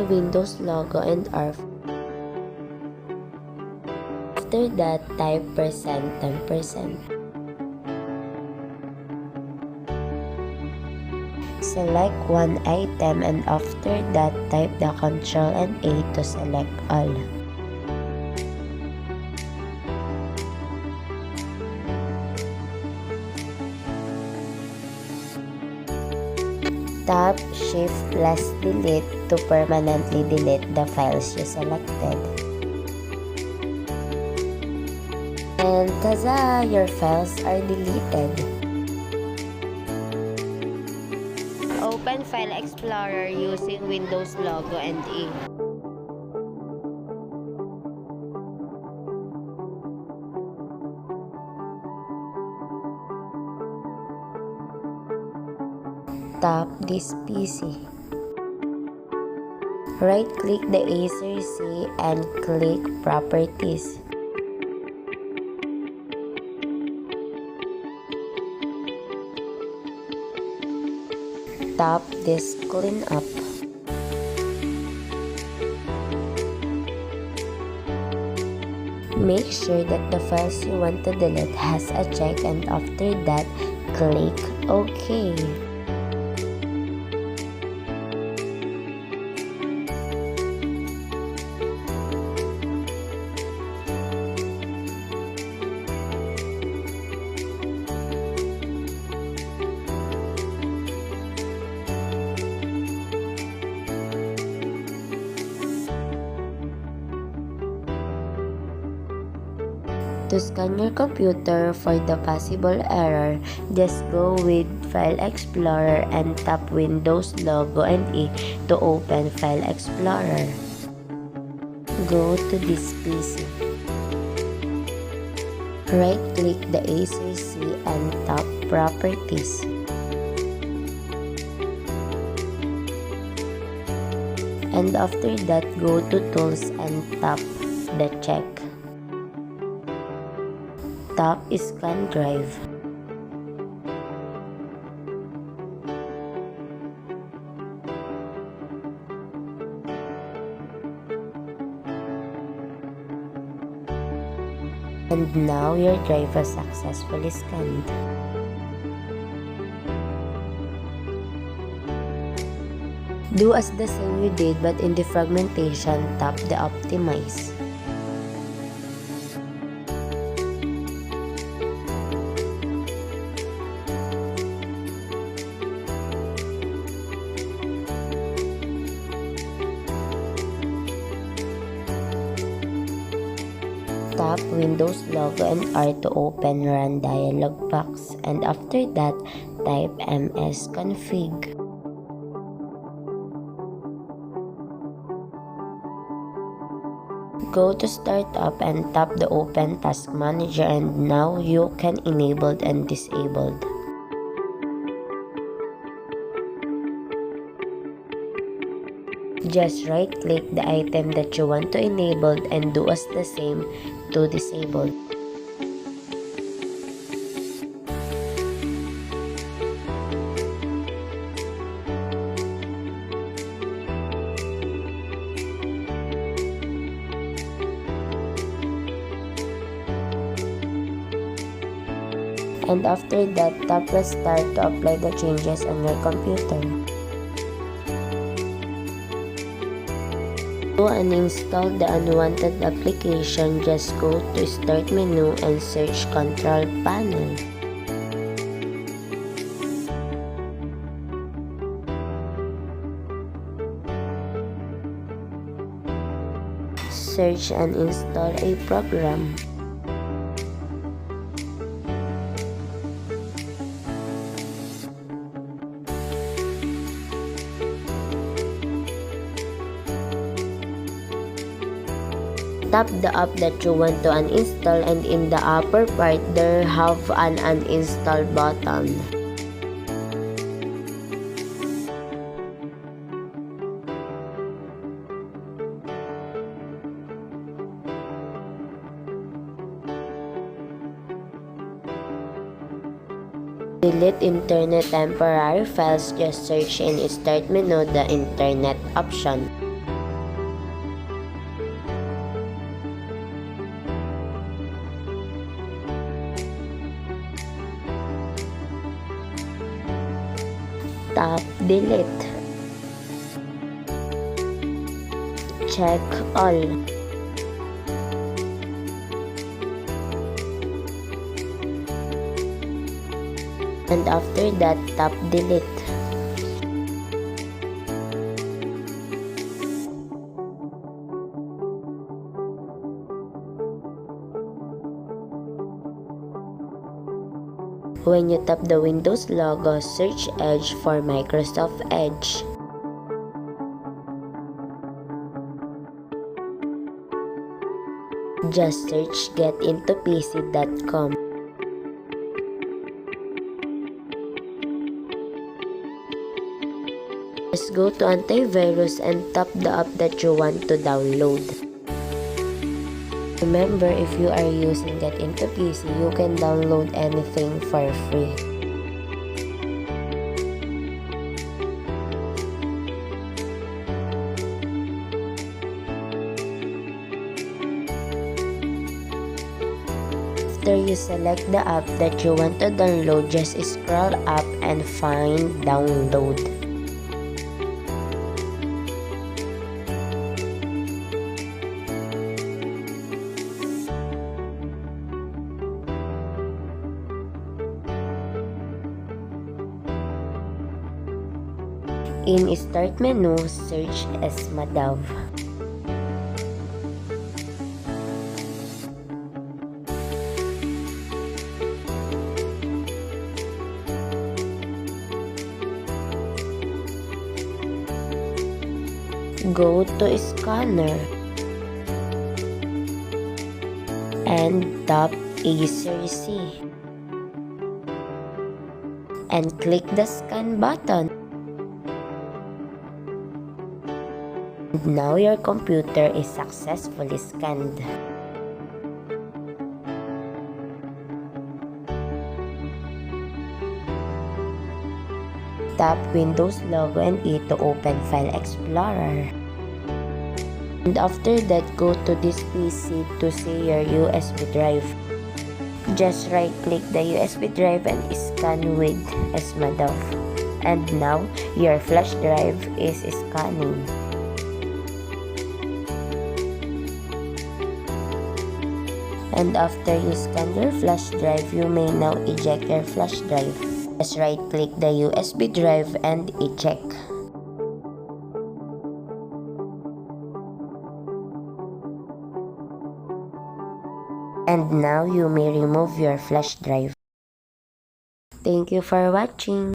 to Windows logo and R. After that, type %10%. Select one item and after that, type the Ctrl and A to select all. Tap Shift+Delete to permanently delete the files you selected. And tada! Your files are deleted. Open File Explorer using Windows logo and E. Tap this PC. Right-click the Acer C and click Properties. Tap this Cleanup. Make sure that the files you want to delete has a check and after that, click OK. To scan your computer for the possible error, just go with File Explorer and tap Windows logo and E to open File Explorer. Go to this PC. Right-click the Acer C and tap Properties. And after that, go to Tools and tap the check. Tap Scan Drive. And now your drive was successfully scanned. Do as the same you did but in the fragmentation, tap the Optimize. Tap Windows logo and R to open Run dialog box and after that, type msconfig. Go to Startup and tap the Open Task Manager and now you can enable and disable. Just right-click the item that you want to enable and do as the same to disable. And after that, tap Restart to apply the changes on your computer. To uninstall the unwanted application, just go to Start menu and search Control Panel. Search and install a program. Tap the app that you want to uninstall and in the upper part there have an uninstall button. Delete internet temporary files, just search in Start menu the internet option. tap delete. Check all. And after that, tap delete. When you tap the Windows logo, search Edge for Microsoft Edge. Just search getintopc.com. Just go to antivirus and tap the app that you want to download. Remember, if you are using Get Into PC, you can download anything for free. After you select the app that you want to download, just scroll up and find download. In Start menu, search Mabagal. Go to scanner and tap Acer C and click the scan button. Now your computer is successfully scanned. Tap Windows logo and E to open File Explorer. And after that, go to this PC to see your USB drive. Just right click the USB drive and scan with Mabagal. And now your flash drive is scanning. And after you scan your flash drive, you may now eject your flash drive. Just right click the USB drive and eject. And now you may remove your flash drive. Thank you for watching.